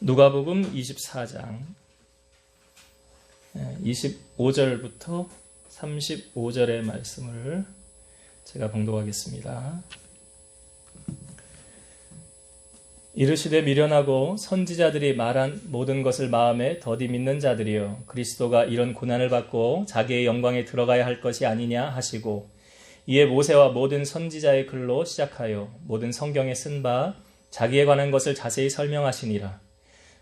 누가복음 24장 25절부터 35절의 말씀을 제가 봉독하겠습니다. 이르시되 미련하고 선지자들이 말한 모든 것을 마음에 더디 믿는 자들이여, 그리스도가 이런 고난을 받고 자기의 영광에 들어가야 할 것이 아니냐 하시고, 이에 모세와 모든 선지자의 글로 시작하여 모든 성경에 쓴 바 자기에 관한 것을 자세히 설명하시니라.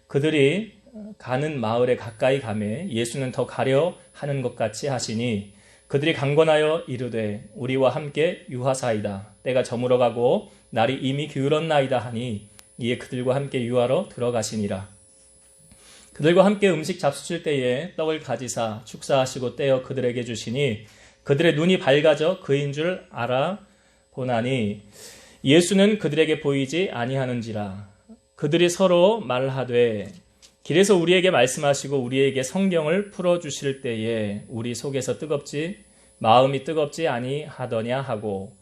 그들이 가는 마을에 가까이 가매 예수는 더 가려 하는 것 같이 하시니, 그들이 강권하여 이르되 우리와 함께 유하사이다. 때가 저물어 가고 날이 이미 기울었나이다 하니, 이에 그들과 함께 유하러 들어가시니라. 그들과 함께 음식 잡수실 때에 떡을 가지사 축사하시고 떼어 그들에게 주시니, 그들의 눈이 밝아져 그인 줄 알아보나니 예수는 그들에게 보이지 아니하는지라. 그들이 서로 말하되 길에서 우리에게 말씀하시고 우리에게 성경을 풀어주실 때에 우리 속에서 마음이 뜨겁지 아니하더냐 하고,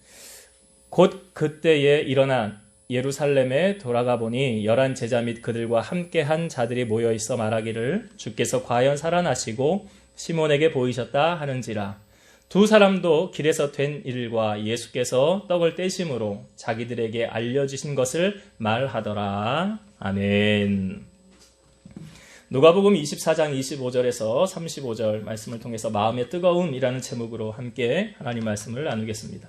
곧 그때에 일어나 예루살렘에 돌아가 보니 11 제자 및 그들과 함께한 자들이 모여있어 말하기를 주께서 과연 살아나시고 시몬에게 보이셨다 하는지라. 두 사람도 길에서 된 일과 예수께서 떡을 떼심으로 자기들에게 알려주신 것을 말하더라. 아멘. 누가복음 24장 25절에서 35절 말씀을 통해서 마음의 뜨거움이라는 제목으로 함께 하나님 말씀을 나누겠습니다.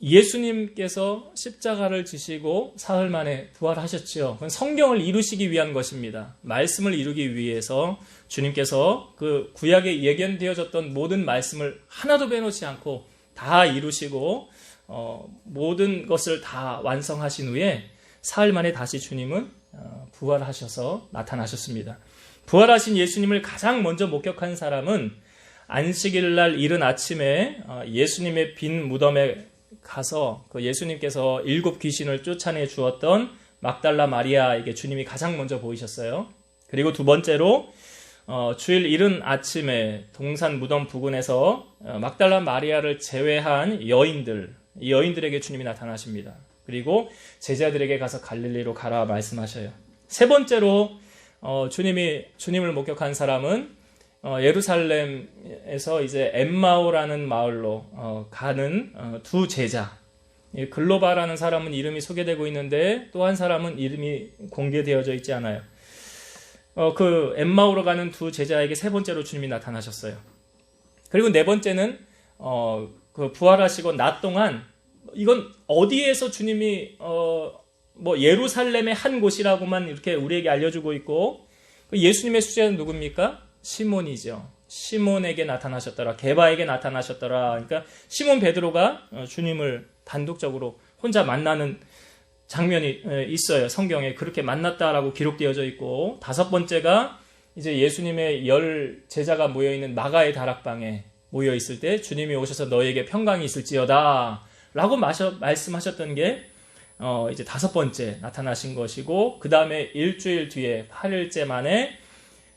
예수님께서 십자가를 지시고 사흘 만에 부활하셨지요. 그건 성경을 이루시기 위한 것입니다. 말씀을 이루기 위해서 주님께서 그 구약에 예견되어졌던 모든 말씀을 하나도 빼놓지 않고 다 이루시고 모든 것을 다 완성하신 후에 사흘 만에 다시 주님은 부활하셔서 나타나셨습니다. 부활하신 예수님을 가장 먼저 목격한 사람은 안식일 날 이른 아침에 예수님의 빈 무덤에 가서 그 예수님께서 7 귀신을 쫓아내 주었던 막달라 마리아에게 주님이 가장 먼저 보이셨어요. 그리고 두 번째로 주일 이른 아침에 동산 무덤 부근에서 막달라 마리아를 제외한 이 여인들에게 주님이 나타나십니다. 그리고 제자들에게 가서 갈릴리로 가라 말씀하셔요. 세 번째로 주님을 목격한 사람은 예루살렘에서 이제 엠마오라는 마을로 가는 두 제자, 글로바라는 사람은 이름이 소개되고 있는데 또 한 사람은 이름이 공개되어져 있지 않아요. 그 엠마오로 가는 두 제자에게 세 번째로 주님이 나타나셨어요. 그리고 네 번째는 그 부활하시고 낮 동안, 이건 어디에서 주님이 예루살렘의 한 곳이라고만 이렇게 우리에게 알려주고 있고, 예수님의 수제자는 누굽니까? 시몬이죠. 시몬에게 나타나셨더라. 게바에게 나타나셨더라. 그러니까 시몬 베드로가 주님을 단독적으로 혼자 만나는 장면이 있어요. 성경에 그렇게 만났다라고 기록되어져 있고, 다섯 번째가 이제 예수님의 10 제자가 모여있는 마가의 다락방에 모여있을 때 주님이 오셔서 너에게 평강이 있을지어다 라고 말씀하셨던 게 이제 다섯 번째 나타나신 것이고, 그 다음에 일주일 뒤에 8일째 만에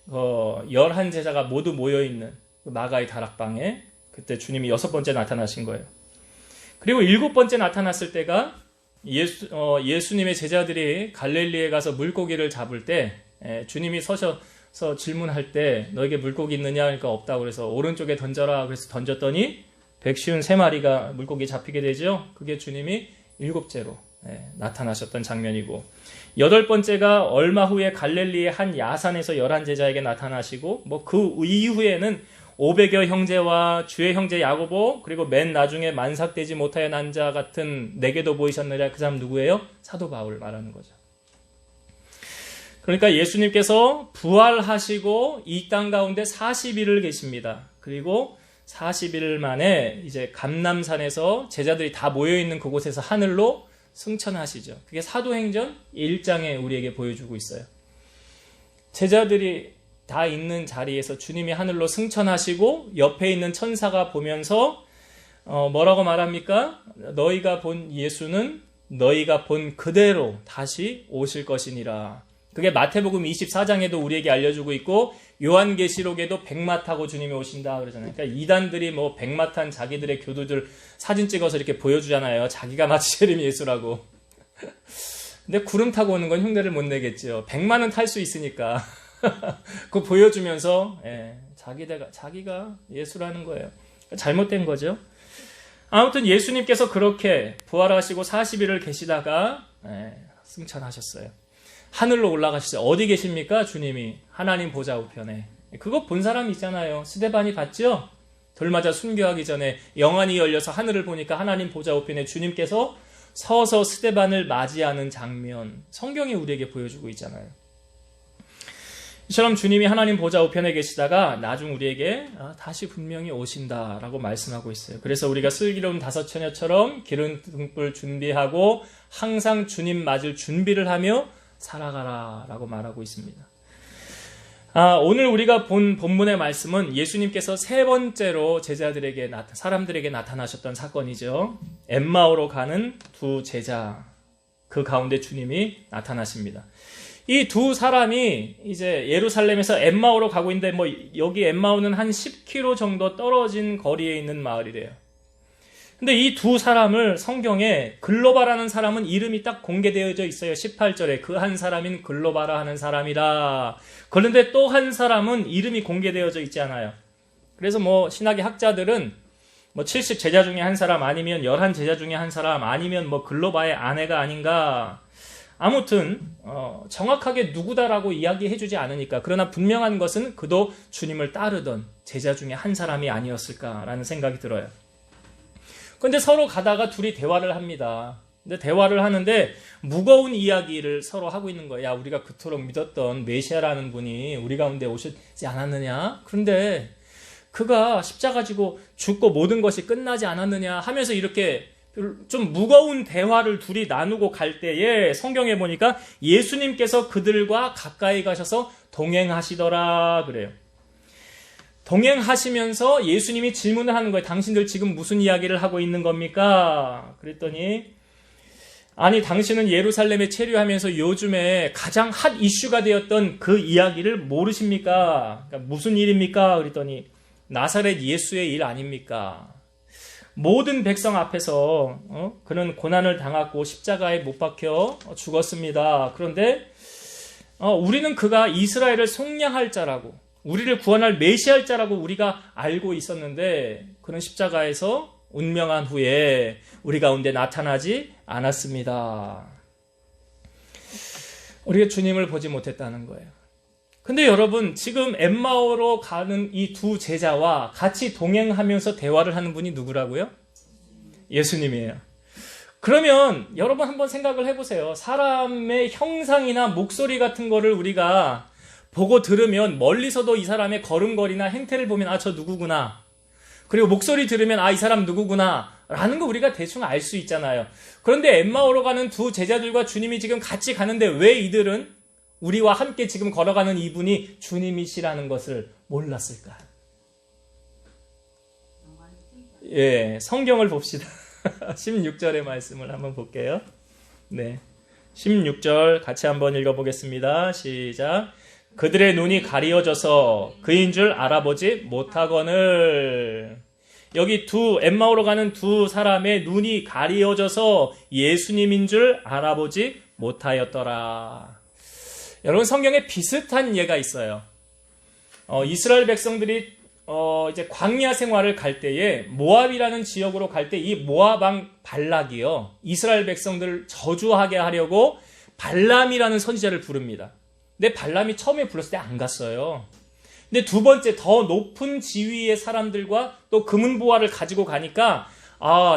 11 제자가 모두 모여있는 마가의 다락방에 그때 주님이 6번째 나타나신 거예요. 그리고 7번째 나타났을 때가 예수님의 제자들이 갈릴리에 가서 물고기를 잡을 때 주님이 서셔서 질문할 때 너에게 물고기 있느냐? 그러니까 없다고 그래서 오른쪽에 던져라 그래서 던졌더니 153마리가 물고기 잡히게 되죠. 그게 주님이 7째로 나타나셨던 장면이고, 8번째가 얼마 후에 갈릴리의 한 야산에서 11 제자에게 나타나시고, 그 이후에는 500여 형제와 주의 형제 야고보, 그리고 맨 나중에 만삭되지 못하여 난 자 같은 내게도 보이셨느냐. 그 사람 누구예요? 사도 바울 말하는 거죠. 그러니까 예수님께서 부활하시고 이 땅 가운데 40일을 계십니다. 그리고 40일 만에 이제 감람산에서 제자들이 다 모여있는 그곳에서 하늘로 승천하시죠. 그게 사도행전 1장에 우리에게 보여주고 있어요. 제자들이 다 있는 자리에서 주님이 하늘로 승천하시고 옆에 있는 천사가 보면서 뭐라고 말합니까? 너희가 본 예수는 너희가 본 그대로 다시 오실 것이니라. 그게 마태복음 24장에도 우리에게 알려주고 있고, 요한계시록에도 백마 타고 주님이 오신다 그러잖아요. 그러니까 이단들이 백마 탄 자기들의 교두들 사진 찍어서 이렇게 보여주잖아요. 자기가 마치 재림 예수라고. 근데 구름 타고 오는 건 흉내를 못 내겠죠. 100만은 탈 수 있으니까. 그거 보여주면서 자기가 예수라는 거예요. 잘못된 거죠. 아무튼 예수님께서 그렇게 부활하시고 40일을 계시다가 승천하셨어요. 하늘로 올라가셨어요. 어디 계십니까? 주님이 하나님 보좌 우편에. 그거 본 사람 있잖아요. 스데반이 봤죠? 돌 맞아 순교하기 전에 영안이 열려서 하늘을 보니까 하나님 보좌 우편에 주님께서 서서 스데반을 맞이하는 장면, 성경이 우리에게 보여주고 있잖아요. 이처럼 주님이 하나님 보좌 우편에 계시다가 나중 우리에게 다시 분명히 오신다라고 말씀하고 있어요. 그래서 우리가 슬기로운 다섯 처녀처럼 기름 등불 준비하고 항상 주님 맞을 준비를 하며 살아가라라고 말하고 있습니다. 오늘 우리가 본 본문의 말씀은 예수님께서 세 번째로 제자들에게 사람들에게 나타나셨던 사건이죠. 엠마오로 가는 두 제자, 그 가운데 주님이 나타나십니다. 이 두 사람이 이제 예루살렘에서 엠마오로 가고 있는데 여기 엠마오는 한 10km 정도 떨어진 거리에 있는 마을이래요. 근데 이 두 사람을 성경에 글로바라는 사람은 이름이 딱 공개되어져 있어요. 18절에 그 한 사람인 글로바라 하는 사람이라. 그런데 또 한 사람은 이름이 공개되어져 있지 않아요. 그래서 신학의 학자들은 70 제자 중에 한 사람 아니면 11 제자 중에 한 사람 아니면 글로바의 아내가 아닌가. 아무튼 정확하게 누구다라고 이야기해주지 않으니까. 그러나 분명한 것은 그도 주님을 따르던 제자 중에 한 사람이 아니었을까라는 생각이 들어요. 근데 서로 가다가 둘이 대화를 합니다. 근데 대화를 하는데 무거운 이야기를 서로 하고 있는 거야. 야, 우리가 그토록 믿었던 메시아라는 분이 우리 가운데 오시지 않았느냐? 그런데 그가 십자가 지고 죽고 모든 것이 끝나지 않았느냐 하면서 이렇게 좀 무거운 대화를 둘이 나누고 갈 때에 성경에 보니까 예수님께서 그들과 가까이 가셔서 동행하시더라 그래요. 동행하시면서 예수님이 질문을 하는 거예요. 당신들 지금 무슨 이야기를 하고 있는 겁니까? 그랬더니 아니 당신은 예루살렘에 체류하면서 요즘에 가장 핫 이슈가 되었던 그 이야기를 모르십니까? 그러니까 무슨 일입니까? 그랬더니 나사렛 예수의 일 아닙니까? 모든 백성 앞에서 그는 고난을 당하고 십자가에 못 박혀 죽었습니다. 그런데 우리는 그가 이스라엘을 속량할 자라고 우리를 구원할 메시아일 자라고 우리가 알고 있었는데 그는 십자가에서 운명한 후에 우리 가운데 나타나지 않았습니다. 우리가 주님을 보지 못했다는 거예요. 근데 여러분 지금 엠마오로 가는 이 두 제자와 같이 동행하면서 대화를 하는 분이 누구라고요? 예수님이에요. 그러면 여러분 한번 생각을 해보세요. 사람의 형상이나 목소리 같은 거를 우리가 보고 들으면 멀리서도 이 사람의 걸음걸이나 행태를 보면 저 누구구나. 그리고 목소리 들으면 이 사람 누구구나 라는 거 우리가 대충 알 수 있잖아요. 그런데 엠마오로 가는 두 제자들과 주님이 지금 같이 가는데 왜 이들은 우리와 함께 지금 걸어가는 이분이 주님이시라는 것을 몰랐을까? 성경을 봅시다. 16절의 말씀을 한번 볼게요. 16절 같이 한번 읽어보겠습니다. 시작. 그들의 눈이 가리워져서 그인 줄 알아보지 못하거늘. 여기 엠마오로 가는 두 사람의 눈이 가리워져서 예수님인 줄 알아보지 못하였더라. 여러분 성경에 비슷한 예가 있어요. 이스라엘 백성들이 이제 광야 생활을 갈 때에 모압이라는 지역으로 갈 때 이 모압 왕 발락이요 이스라엘 백성들을 저주하게 하려고 발람이라는 선지자를 부릅니다. 근데 발람이 처음에 불렀을 때 안 갔어요. 근데 두 번째 더 높은 지위의 사람들과 또 금은보화를 가지고 가니까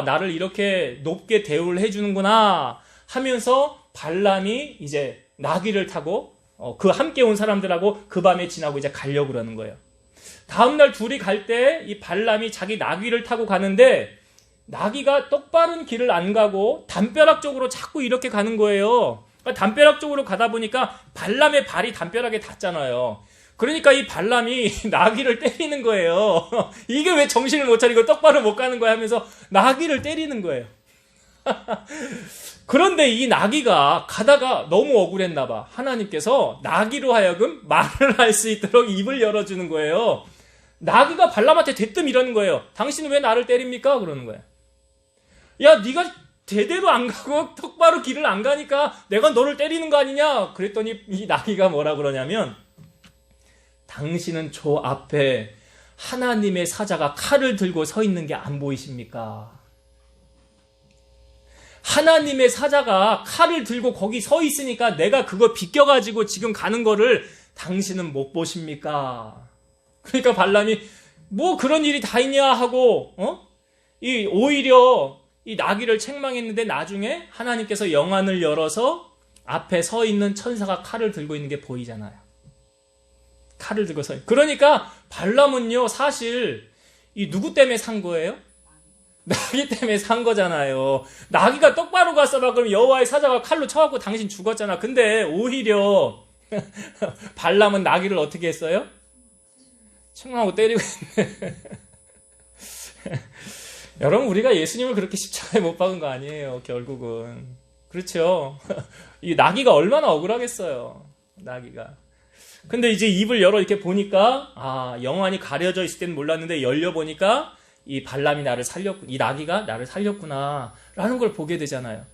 나를 이렇게 높게 대우를 해주는구나 하면서 발람이 이제 나귀를 타고 그 함께 온 사람들하고 그 밤에 지나고 이제 가려고 그러는 거예요. 다음날 둘이 갈 때 이 발람이 자기 나귀를 타고 가는데 나귀가 똑바른 길을 안 가고 담벼락 쪽으로 자꾸 이렇게 가는 거예요. 담벼락 쪽으로 가다 보니까 발람의 발이 담벼락에 닿잖아요. 그러니까 이 발람이 나귀를 때리는 거예요. 이게 왜 정신을 못 차리고 똑바로 못 가는 거야 하면서 나귀를 때리는 거예요. 그런데 이 나귀가 가다가 너무 억울했나 봐. 하나님께서 나귀로 하여금 말을 할 수 있도록 입을 열어주는 거예요. 나귀가 발람한테 대뜸 이러는 거예요. 당신은 왜 나를 때립니까? 그러는 거예요. 야, 네가 제대로 안 가고 똑바로 길을 안 가니까 내가 너를 때리는 거 아니냐? 그랬더니 이 나귀가 뭐라 그러냐면 당신은 저 앞에 하나님의 사자가 칼을 들고 서 있는 게 안 보이십니까? 하나님의 사자가 칼을 들고 거기 서 있으니까 내가 그거 비껴가지고 지금 가는 거를 당신은 못 보십니까? 그러니까 발람이 뭐 그런 일이 다 있냐 하고 오히려 이 나귀를 책망했는데 나중에 하나님께서 영안을 열어서 앞에 서 있는 천사가 칼을 들고 있는 게 보이잖아요. 칼을 들고 서 있는. 그러니까 발람은요 사실 이 누구 때문에 산 거예요? 나귀 때문에 산 거잖아요. 나귀가 똑바로 갔어봐 그럼 여호와의 사자가 칼로 쳐갖고 당신 죽었잖아. 근데 오히려 발람은 나귀를 어떻게 했어요? 책망하고 때리고 있네. 여러분 우리가 예수님을 그렇게 십자가에 못 박은 거 아니에요. 결국은. 그렇죠. 이 나귀가 얼마나 억울하겠어요. 나귀가. 근데 이제 입을 열어 이렇게 보니까 영안이 가려져 있을 때는 몰랐는데 열려보니까 이 발람이 나를 살렸구나. 이 나귀가 나를 살렸구나 라는 걸 보게 되잖아요.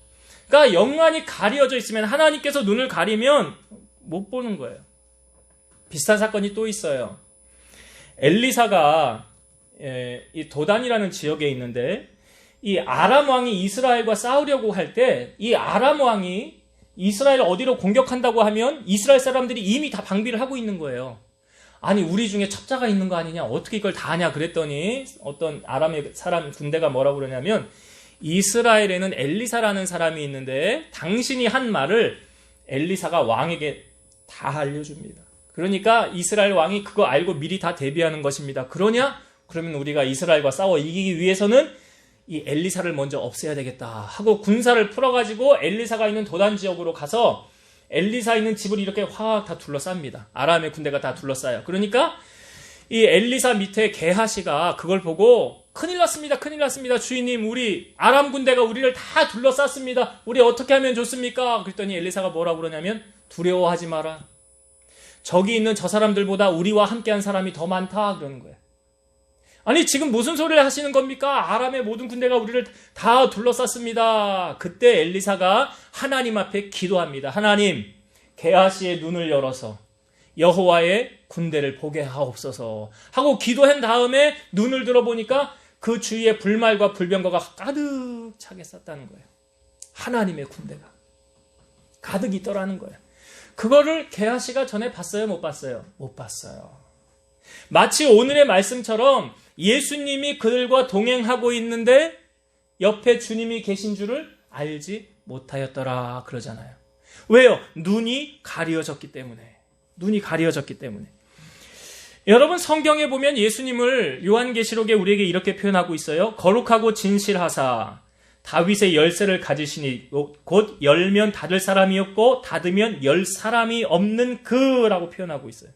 그러니까 영안이 가려져 있으면 하나님께서 눈을 가리면 못 보는 거예요. 비슷한 사건이 또 있어요. 엘리사가 이 도단이라는 지역에 있는데 이 아람 왕이 이스라엘과 싸우려고 할 때 이 아람 왕이 이스라엘 어디로 공격한다고 하면 이스라엘 사람들이 이미 다 방비를 하고 있는 거예요. 아니 우리 중에 첩자가 있는 거 아니냐 어떻게 이걸 다 하냐 그랬더니 어떤 아람의 사람 군대가 뭐라고 그러냐면 이스라엘에는 엘리사라는 사람이 있는데 당신이 한 말을 엘리사가 왕에게 다 알려줍니다. 그러니까 이스라엘 왕이 그거 알고 미리 다 대비하는 것입니다. 그러냐? 그러면 우리가 이스라엘과 싸워 이기기 위해서는 이 엘리사를 먼저 없애야 되겠다 하고 군사를 풀어가지고 엘리사가 있는 도단 지역으로 가서 엘리사 있는 집을 이렇게 확 다 둘러쌉니다. 아람의 군대가 다 둘러싸요. 그러니까 이 엘리사 밑에 게하시가 그걸 보고 큰일 났습니다. 큰일 났습니다. 주인님 우리 아람 군대가 우리를 다 둘러쌌습니다. 우리 어떻게 하면 좋습니까? 그랬더니 엘리사가 뭐라고 그러냐면 두려워하지 마라. 저기 있는 저 사람들보다 우리와 함께한 사람이 더 많다 그러는 거예요. 아니 지금 무슨 소리를 하시는 겁니까? 아람의 모든 군대가 우리를 다 둘러쌌습니다. 그때 엘리사가 하나님 앞에 기도합니다. 하나님, 게하시의 눈을 열어서 여호와의 군대를 보게 하옵소서 하고 기도한 다음에 눈을 들어보니까 그 주위에 불말과 불병거가 가득 차게 쌌다는 거예요. 하나님의 군대가 가득 있더라는 거예요. 그거를 게하시가 전에 봤어요? 못 봤어요? 못 봤어요. 마치 오늘의 말씀처럼 예수님이 그들과 동행하고 있는데 옆에 주님이 계신 줄을 알지 못하였더라 그러잖아요. 왜요? 눈이 가려졌기 때문에. 눈이 가려졌기 때문에. 여러분 성경에 보면 예수님을 요한계시록에 우리에게 이렇게 표현하고 있어요. 거룩하고 진실하사 다윗의 열쇠를 가지시니 곧 열면 닫을 사람이 없고 닫으면 열 사람이 없는 그라고 표현하고 있어요.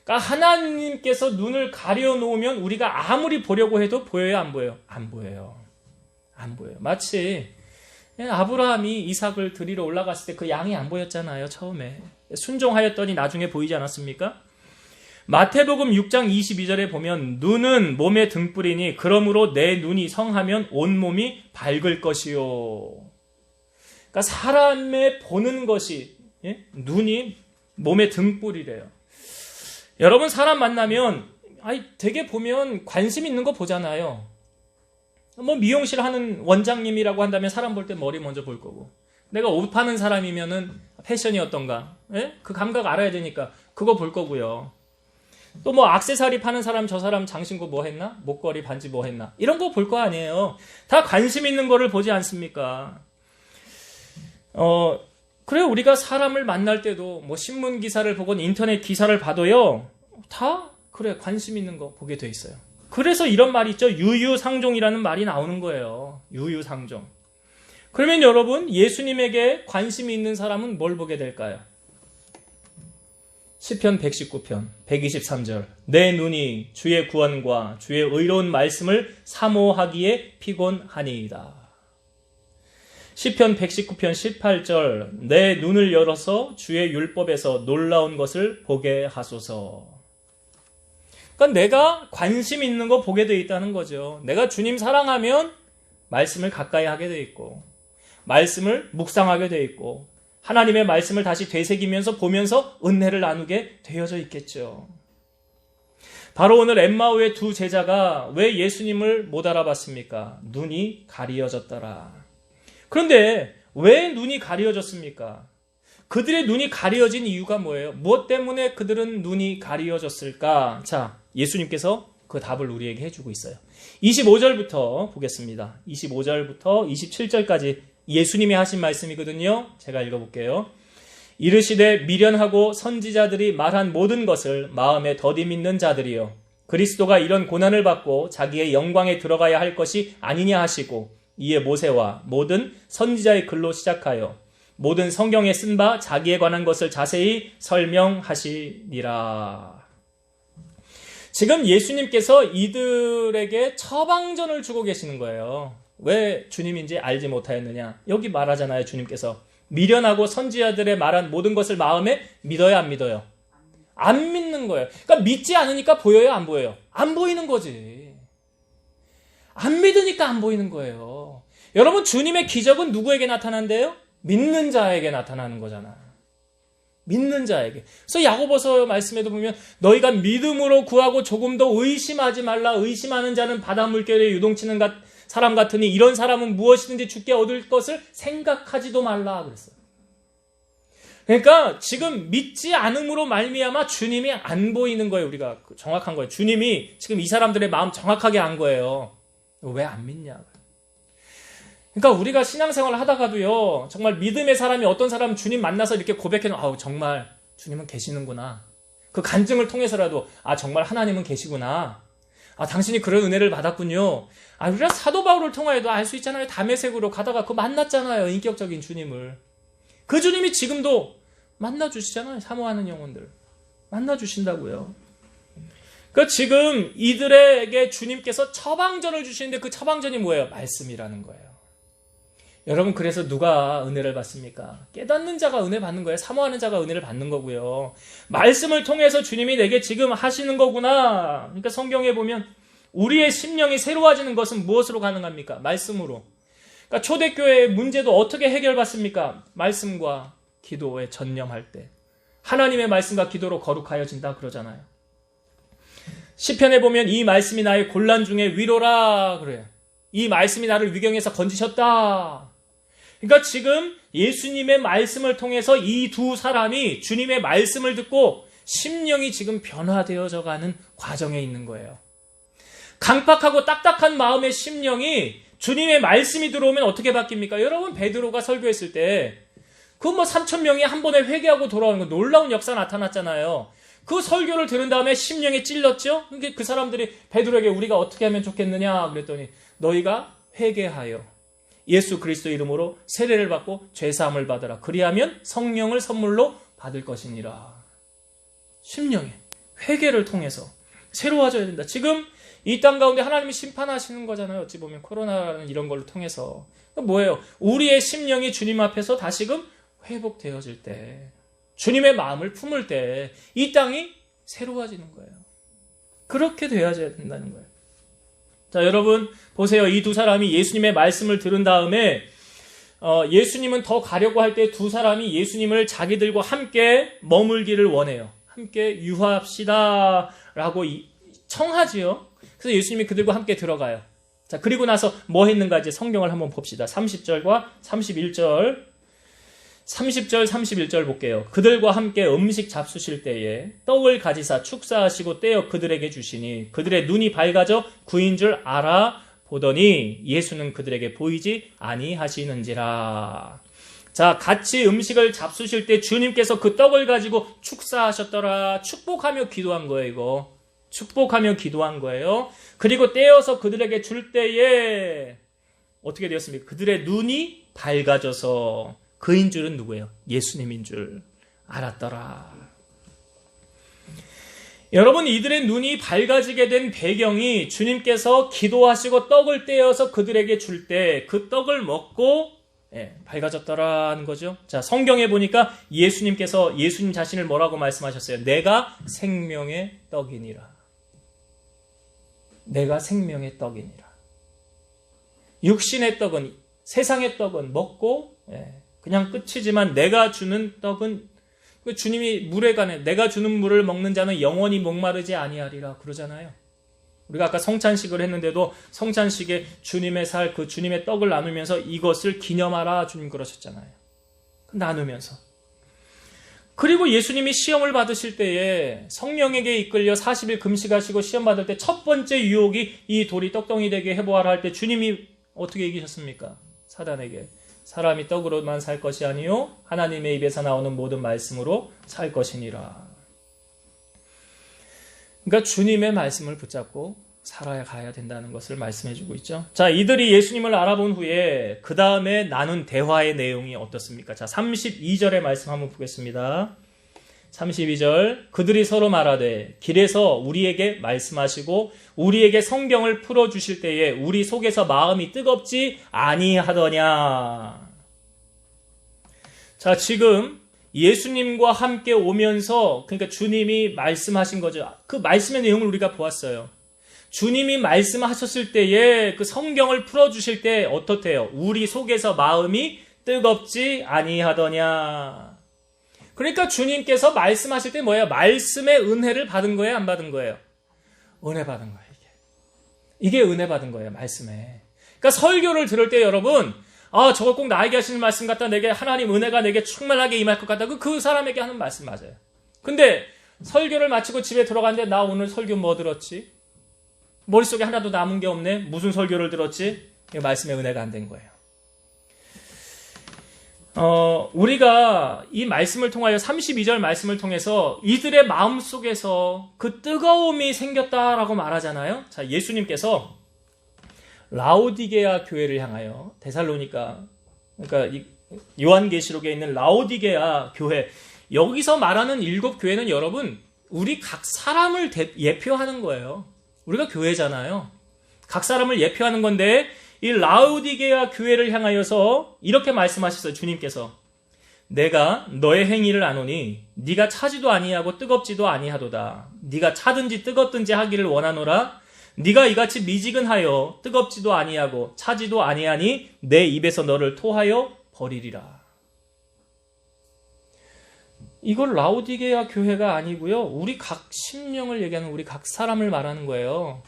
그러니까 하나님께서 눈을 가려놓으면 우리가 아무리 보려고 해도 보여요? 안 보여요? 안 보여요. 안 보여요. 마치 아브라함이 이삭을 드리러 올라갔을 때 그 양이 안 보였잖아요. 처음에. 순종하였더니 나중에 보이지 않았습니까? 마태복음 6장 22절에 보면 눈은 몸의 등불이니 그러므로 내 눈이 성하면 온몸이 밝을 것이요. 그러니까 사람의 보는 것이 눈이 몸의 등불이래요. 여러분 사람 만나면 되게 보면 관심 있는 거 보잖아요. 뭐 미용실 하는 원장님이라고 한다면 사람 볼 때 머리 먼저 볼 거고 내가 옷 파는 사람이면은 패션이 어떤가 그 감각 알아야 되니까 그거 볼 거고요. 또 뭐 액세서리 파는 사람 저 사람 장신구 뭐 했나? 목걸이 반지 뭐 했나? 이런 거 볼 거 아니에요. 다 관심 있는 거를 보지 않습니까? 그래요. 우리가 사람을 만날 때도 뭐 신문 기사를 보건 인터넷 기사를 봐도요. 다 그래 관심 있는 거 보게 돼 있어요. 그래서 이런 말이 있죠. 유유상종이라는 말이 나오는 거예요. 유유상종. 그러면 여러분 예수님에게 관심이 있는 사람은 뭘 보게 될까요? 시편 119편 123절 내 눈이 주의 구원과 주의 의로운 말씀을 사모하기에 피곤하니이다. 시편 119편 18절 내 눈을 열어서 주의 율법에서 놀라운 것을 보게 하소서. 그러니까 내가 관심 있는 거 보게 돼 있다는 거죠. 내가 주님 사랑하면 말씀을 가까이 하게 돼 있고 말씀을 묵상하게 돼 있고 하나님의 말씀을 다시 되새기면서 보면서 은혜를 나누게 되어져 있겠죠. 바로 오늘 엠마오의 두 제자가 왜 예수님을 못 알아봤습니까? 눈이 가리어졌더라. 그런데 왜 눈이 가리어졌습니까? 그들의 눈이 가리어진 이유가 뭐예요? 무엇 때문에 그들은 눈이 가리어졌을까? 자, 예수님께서 그 답을 우리에게 해주고 있어요. 25절부터 보겠습니다. 25절부터 27절까지 예수님이 하신 말씀이거든요. 제가 읽어볼게요. 이르시되 미련하고 선지자들이 말한 모든 것을 마음에 더디 믿는 자들이요 그리스도가 이런 고난을 받고 자기의 영광에 들어가야 할 것이 아니냐 하시고 이에 모세와 모든 선지자의 글로 시작하여 모든 성경에 쓴 바 자기에 관한 것을 자세히 설명하시니라. 지금 예수님께서 이들에게 처방전을 주고 계시는 거예요. 왜 주님인지 알지 못하였느냐. 여기 말하잖아요. 주님께서 미련하고 선지자들의 말한 모든 것을 마음에 믿어요, 안 믿어요? 안 믿는 거예요. 그러니까 믿지 않으니까 보여요, 안 보여요? 안 보이는 거지. 안 믿으니까 안 보이는 거예요. 여러분, 주님의 기적은 누구에게 나타난대요? 믿는 자에게 나타나는 거잖아. 믿는 자에게. 그래서 야고보서 말씀에도 보면 너희가 믿음으로 구하고 조금 더 의심하지 말라. 의심하는 자는 바다 물결에 유동치는 사람 같으니 이런 사람은 무엇이든지 주께 얻을 것을 생각하지도 말라 그랬어요. 그러니까 지금 믿지 않음으로 말미암아 주님이 안 보이는 거예요. 우리가 정확한 거예요. 주님이 지금 이 사람들의 마음 정확하게 안 거예요. 왜 안 믿냐. 그러니까 우리가 신앙생활을 하다가도요. 정말 믿음의 사람이 어떤 사람 주님 만나서 이렇게 고백해놓으면 아우 정말 주님은 계시는구나. 그 간증을 통해서라도 아 정말 하나님은 계시구나. 아 당신이 그런 은혜를 받았군요. 아 우리가 사도 바울을 통하여도 알 수 있잖아요. 다메섹으로 가다가 그 만났잖아요. 인격적인 주님을. 그 주님이 지금도 만나주시잖아요. 사모하는 영혼들. 만나주신다고요. 그러니까 지금 이들에게 주님께서 처방전을 주시는데 그 처방전이 뭐예요? 말씀이라는 거예요. 여러분 그래서 누가 은혜를 받습니까? 깨닫는 자가 은혜 받는 거예요. 사모하는 자가 은혜를 받는 거고요. 말씀을 통해서 주님이 내게 지금 하시는 거구나. 그러니까 성경에 보면 우리의 심령이 새로워지는 것은 무엇으로 가능합니까? 말씀으로. 그러니까 초대교회의 문제도 어떻게 해결받습니까? 말씀과 기도에 전념할 때. 하나님의 말씀과 기도로 거룩하여진다 그러잖아요. 시편에 보면 이 말씀이 나의 곤란 중에 위로라 그래요. 이 말씀이 나를 위경에서 건지셨다. 그러니까 지금 예수님의 말씀을 통해서 이 두 사람이 주님의 말씀을 듣고 심령이 지금 변화되어져 가는 과정에 있는 거예요. 강팍하고 딱딱한 마음의 심령이 주님의 말씀이 들어오면 어떻게 바뀝니까? 여러분 베드로가 설교했을 때 그 3,000명이 한 번에 회개하고 돌아오는 거 놀라운 역사 나타났잖아요. 그 설교를 들은 다음에 심령이 찔렸죠? 그 사람들이 베드로에게 우리가 어떻게 하면 좋겠느냐 그랬더니 너희가 회개하여 예수 그리스도 이름으로 세례를 받고 죄사함을 받으라. 그리하면 성령을 선물로 받을 것이니라. 심령에 회개를 통해서 새로워져야 된다. 지금 이 땅 가운데 하나님이 심판하시는 거잖아요. 어찌 보면 코로나라는 이런 걸로 통해서. 뭐예요? 우리의 심령이 주님 앞에서 다시금 회복되어질 때 주님의 마음을 품을 때 이 땅이 새로워지는 거예요. 그렇게 되어야 된다는 거예요. 자, 여러분 보세요. 이 두 사람이 예수님의 말씀을 들은 다음에 예수님은 더 가려고 할 때 두 사람이 예수님을 자기들과 함께 머물기를 원해요. 함께 유하합시다 라고 청하지요. 그래서 예수님이 그들과 함께 들어가요. 자, 그리고 나서 뭐 했는가 이제 성경을 한번 봅시다. 30절과 31절 30절, 31절 볼게요. 그들과 함께 음식 잡수실 때에 떡을 가지사 축사하시고 떼어 그들에게 주시니 그들의 눈이 밝아져 구인 줄 알아보더니 예수는 그들에게 보이지 아니하시는지라. 자, 같이 음식을 잡수실 때 주님께서 그 떡을 가지고 축사하셨더라. 축복하며 기도한 거예요, 이거. 축복하며 기도한 거예요. 그리고 떼어서 그들에게 줄 때에 어떻게 되었습니까? 그들의 눈이 밝아져서 그인 줄은 누구예요? 예수님인 줄 알았더라. 여러분 이들의 눈이 밝아지게 된 배경이 주님께서 기도하시고 떡을 떼어서 그들에게 줄 때 그 떡을 먹고 밝아졌더라는 거죠. 자, 성경에 보니까 예수님께서 예수님 자신을 뭐라고 말씀하셨어요? 내가 생명의 떡이니라. 내가 생명의 떡이니라. 육신의 떡은, 세상의 떡은 먹고 그냥 끝이지만 내가 주는 떡은, 주님이 물에 관해 내가 주는 물을 먹는 자는 영원히 목마르지 아니하리라 그러잖아요. 우리가 아까 성찬식을 했는데도 성찬식에 주님의 살, 그 주님의 떡을 나누면서 이것을 기념하라 주님 그러셨잖아요. 나누면서. 그리고 예수님이 시험을 받으실 때에 성령에게 이끌려 40일 금식하시고 시험 받을 때 첫 번째 유혹이 이 돌이 떡덩이 되게 해보아라 할 때 주님이 어떻게 이기셨습니까? 사단에게. 사람이 떡으로만 살 것이 아니요 하나님의 입에서 나오는 모든 말씀으로 살 것이니라. 그러니까 주님의 말씀을 붙잡고 살아야 가야 된다는 것을 말씀해주고 있죠. 자, 이들이 예수님을 알아본 후에 그 다음에 나눈 대화의 내용이 어떻습니까? 자, 32절의 말씀 한번 보겠습니다. 32절, 그들이 서로 말하되 길에서 우리에게 말씀하시고 우리에게 성경을 풀어주실 때에 우리 속에서 마음이 뜨겁지 아니하더냐. 자, 지금 예수님과 함께 오면서, 그러니까 주님이 말씀하신 거죠. 그 말씀의 내용을 우리가 보았어요. 주님이 말씀하셨을 때에 그 성경을 풀어주실 때 어떻대요? 우리 속에서 마음이 뜨겁지 아니하더냐. 그러니까 주님께서 말씀하실 때 뭐예요? 말씀의 은혜를 받은 거예요? 안 받은 거예요? 은혜 받은 거예요, 이게 은혜 받은 거예요, 말씀에. 그러니까 설교를 들을 때 여러분, 저거 꼭 나에게 하시는 말씀 같다. 내게 하나님 은혜가 내게 충만하게 임할 것 같다. 그 사람에게 하는 말씀 맞아요. 근데 설교를 마치고 집에 들어갔는데 나 오늘 설교 뭐 들었지? 머릿속에 하나도 남은 게 없네. 무슨 설교를 들었지? 이 말씀의 은혜가 안 된 거예요. 우리가 이 말씀을 통하여 32절 말씀을 통해서 이들의 마음속에서 그 뜨거움이 생겼다라고 말하잖아요. 자, 예수님께서 라오디게아 교회를 향하여 데살로니가, 그러니까 요한계시록에 있는 라오디게아 교회, 여기서 말하는 7교회는 여러분 우리 각 사람을 예표하는 거예요. 우리가 교회잖아요. 각 사람을 예표하는 건데 이 라오디게아 교회를 향하여서 이렇게 말씀하셨어요. 주님께서 내가 너의 행위를 아노니 네가 차지도 아니하고 뜨겁지도 아니하도다. 네가 차든지 뜨겁든지 하기를 원하노라. 네가 이같이 미지근하여 뜨겁지도 아니하고 차지도 아니하니 내 입에서 너를 토하여 버리리라. 이걸 라오디게아 교회가 아니고요. 우리 각 심령을 얘기하는 우리 각 사람을 말하는 거예요.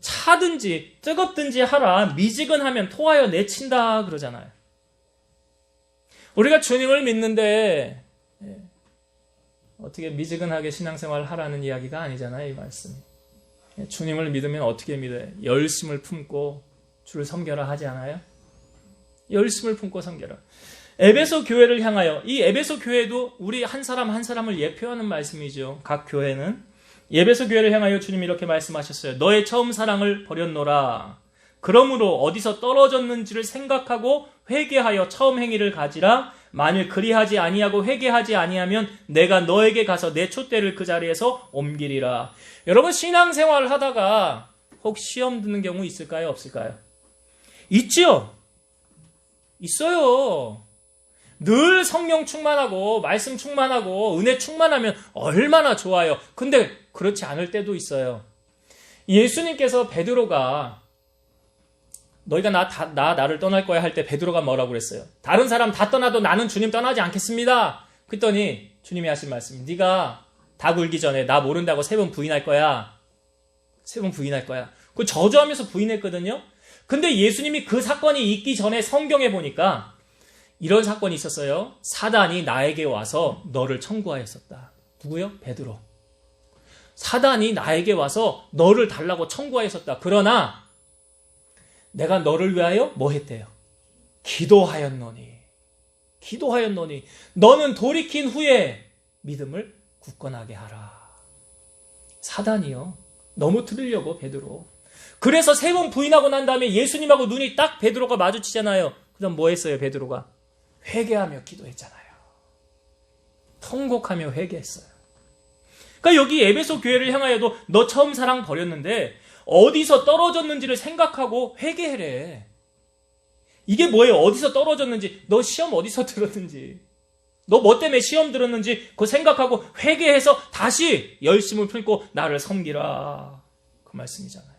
차든지 뜨겁든지 하라. 미지근하면 토하여 내친다 그러잖아요. 우리가 주님을 믿는데 어떻게 미지근하게 신앙생활을 하라는 이야기가 아니잖아요, 이 말씀이. 주님을 믿으면 어떻게 믿어요? 열심을 품고 주를 섬겨라 하지 않아요? 열심을 품고 섬겨라. 에베소 교회를 향하여, 이 에베소 교회도 우리 한 사람 한 사람을 예표하는 말씀이죠. 각 교회는. 에베소 교회를 향하여 주님이 이렇게 말씀하셨어요. 너의 처음 사랑을 버렸노라. 그러므로 어디서 떨어졌는지를 생각하고 회개하여 처음 행위를 가지라. 만일 그리하지 아니하고 회개하지 아니하면 내가 너에게 가서 내 촛대를 그 자리에서 옮기리라. 여러분, 신앙생활을 하다가 혹 시험 드는 경우 있을까요? 없을까요? 있죠? 있어요. 늘 성령 충만하고 말씀 충만하고 은혜 충만하면 얼마나 좋아요. 근데 그렇지 않을 때도 있어요. 예수님께서 베드로가 너희가 나를 떠날 거야 할 때 베드로가 뭐라고 그랬어요? 다른 사람 다 떠나도 나는 주님 떠나지 않겠습니다. 그랬더니 주님이 하신 말씀, 네가 다 굴기 전에 나 모른다고 3번 부인할 거야. 3번 부인할 거야. 그 저주하면서 부인했거든요. 근데 예수님이 그 사건이 있기 전에 성경에 보니까 이런 사건이 있었어요. 사단이 나에게 와서 너를 청구하였었다. 누구요? 베드로. 사단이 나에게 와서 너를 달라고 청구하였었다. 그러나 내가 너를 위하여 뭐 했대요? 기도하였노니. 너는 돌이킨 후에 믿음을 굳건하게 하라. 사단이요. 너무 들으려고 베드로. 그래서 3번 부인하고 난 다음에 예수님하고 눈이 딱 베드로가 마주치잖아요. 그 다음 뭐 했어요, 베드로가? 회개하며 기도했잖아요. 통곡하며 회개했어요. 그러니까 여기 에베소 교회를 향하여도 너 처음 사랑 버렸는데 어디서 떨어졌는지를 생각하고 회개해래. 이게 뭐예요? 어디서 떨어졌는지, 너 시험 어디서 들었는지, 너 뭐 때문에 시험 들었는지 그거 생각하고 회개해서 다시 열심을 품고 나를 섬기라. 그 말씀이잖아요.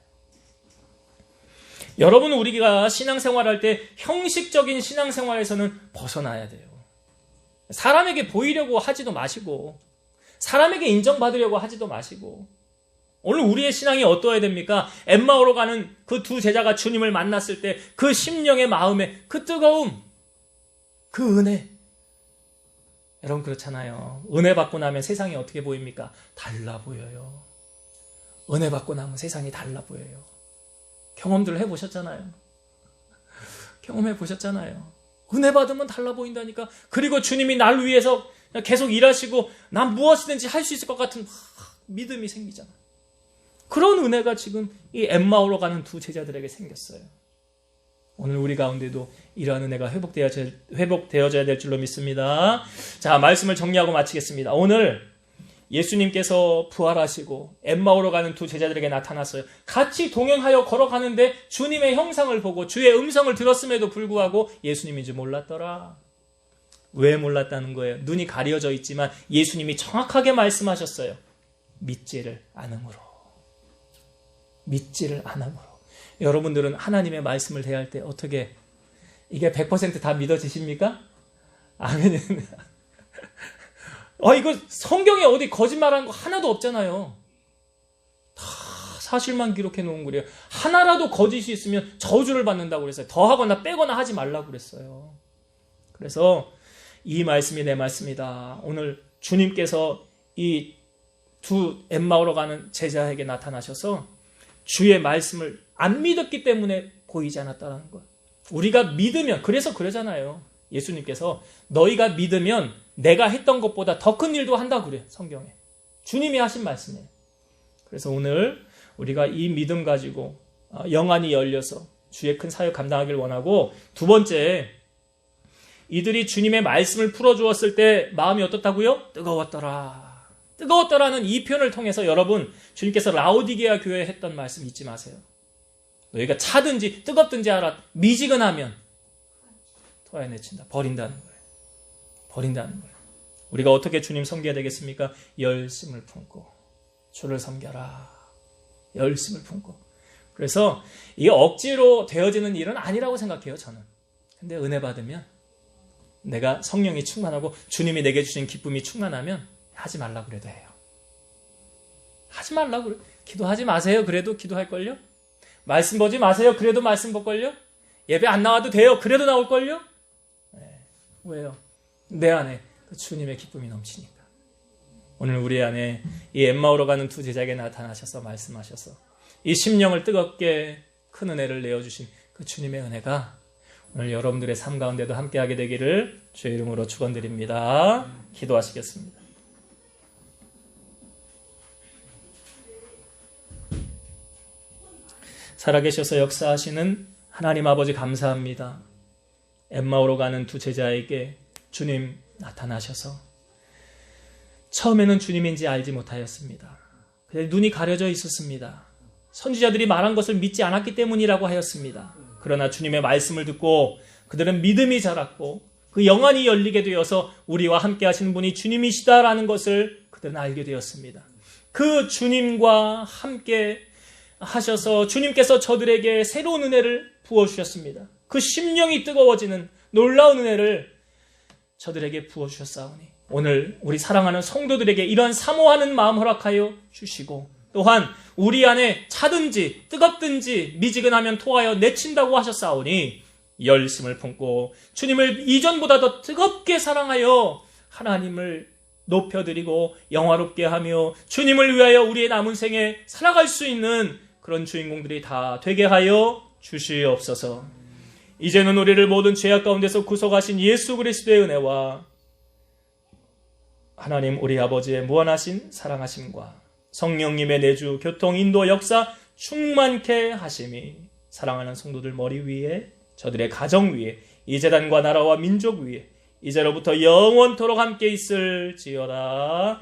여러분, 우리가 신앙생활할 때 형식적인 신앙생활에서는 벗어나야 돼요. 사람에게 보이려고 하지도 마시고 사람에게 인정받으려고 하지도 마시고, 오늘 우리의 신앙이 어떠해야 됩니까? 엠마오로 가는 그 두 제자가 주님을 만났을 때 그 심령의 마음에 그 뜨거움, 그 은혜. 여러분, 그렇잖아요. 은혜 받고 나면 세상이 어떻게 보입니까? 달라 보여요. 은혜 받고 나면 세상이 달라 보여요. 경험들 해보셨잖아요. 경험해 보셨잖아요. 은혜 받으면 달라 보인다니까. 그리고 주님이 날 위해서 계속 일하시고 난 무엇이든지 할 수 있을 것 같은 믿음이 생기잖아. 그런 은혜가 지금 이 엠마오로 가는 두 제자들에게 생겼어요. 오늘 우리 가운데도 이러한 은혜가 회복되어져야 될 줄로 믿습니다. 자, 말씀을 정리하고 마치겠습니다. 오늘 예수님께서 부활하시고 엠마오로 가는 두 제자들에게 나타났어요. 같이 동행하여 걸어가는데 주님의 형상을 보고 주의 음성을 들었음에도 불구하고 예수님인지 몰랐더라. 왜 몰랐다는 거예요? 눈이 가려져 있지만 예수님이 정확하게 말씀하셨어요. 믿지를 않음으로. 믿지를 않음으로. 여러분들은 하나님의 말씀을 대할 때 어떻게, 이게 100% 다 믿어지십니까? 아멘입니다. 이거 성경에 어디 거짓말한 거 하나도 없잖아요. 다 사실만 기록해 놓은 거래요. 하나라도 거짓이 있으면 저주를 받는다고 그랬어요. 더하거나 빼거나 하지 말라고 그랬어요. 그래서 이 말씀이 내 말씀이다. 오늘 주님께서 이 두 엠마오로 가는 제자에게 나타나셔서 주의 말씀을 안 믿었기 때문에 보이지 않았다는 것. 우리가 믿으면, 그래서 그러잖아요. 예수님께서 너희가 믿으면 내가 했던 것보다 더 큰 일도 한다 그래요. 성경에. 주님이 하신 말씀이에요. 그래서 오늘 우리가 이 믿음 가지고 영안이 열려서 주의 큰 사역 감당하길 원하고, 두 번째, 이들이 주님의 말씀을 풀어주었을 때 마음이 어떻다고요? 뜨거웠더라. 뜨거웠더라는 이 표현을 통해서 여러분, 주님께서 라오디게아 교회에 했던 말씀 잊지 마세요. 너희가 차든지 뜨겁든지 알아. 미지근하면 토해내친다. 버린다는 거예요. 버린다는 거예요. 우리가 어떻게 주님 섬겨야 되겠습니까? 열심을 품고 주를 섬겨라. 열심을 품고. 그래서 이게 억지로 되어지는 일은 아니라고 생각해요, 저는. 근데 은혜 받으면, 내가 성령이 충만하고 주님이 내게 주신 기쁨이 충만하면 하지 말라고 그래도 해요. 하지 말라고 그래. 기도하지 마세요. 그래도 기도할걸요? 말씀 보지 마세요. 그래도 말씀 볼걸요? 예배 안 나와도 돼요. 그래도 나올걸요? 네. 왜요? 내 안에 그 주님의 기쁨이 넘치니까. 오늘 우리 안에 이 엠마오로 가는 두 제자에게 나타나셔서 말씀하셔서 이 심령을 뜨겁게 큰 은혜를 내어주신 그 주님의 은혜가 오늘 여러분들의 삶 가운데도 함께하게 되기를 주의 이름으로 축원드립니다. 기도하시겠습니다. 살아계셔서 역사하시는 하나님 아버지 감사합니다. 엠마오로 가는 두 제자에게 주님 나타나셔서 처음에는 주님인지 알지 못하였습니다. 그냥 눈이 가려져 있었습니다. 선지자들이 말한 것을 믿지 않았기 때문이라고 하였습니다. 그러나 주님의 말씀을 듣고 그들은 믿음이 자랐고 그 영안이 열리게 되어서 우리와 함께 하시는 분이 주님이시다라는 것을 그들은 알게 되었습니다. 그 주님과 함께 하셔서 주님께서 저들에게 새로운 은혜를 부어주셨습니다. 그 심령이 뜨거워지는 놀라운 은혜를 저들에게 부어주셨사오니 오늘 우리 사랑하는 성도들에게 이러한 사모하는 마음 허락하여 주시고, 또한 우리 안에 차든지 뜨겁든지 미지근하면 토하여 내친다고 하셨사오니 열심을 품고 주님을 이전보다 더 뜨겁게 사랑하여 하나님을 높여드리고 영화롭게 하며 주님을 위하여 우리의 남은 생에 살아갈 수 있는 그런 주인공들이 다 되게 하여 주시옵소서. 이제는 우리를 모든 죄악 가운데서 구속하신 예수 그리스도의 은혜와 하나님 우리 아버지의 무한하신 사랑하심과 성령님의 내주, 교통, 인도, 역사 충만케 하심이 사랑하는 성도들 머리 위에, 저들의 가정 위에, 이 재단과 나라와 민족 위에 이제로부터 영원토록 함께 있을지어다.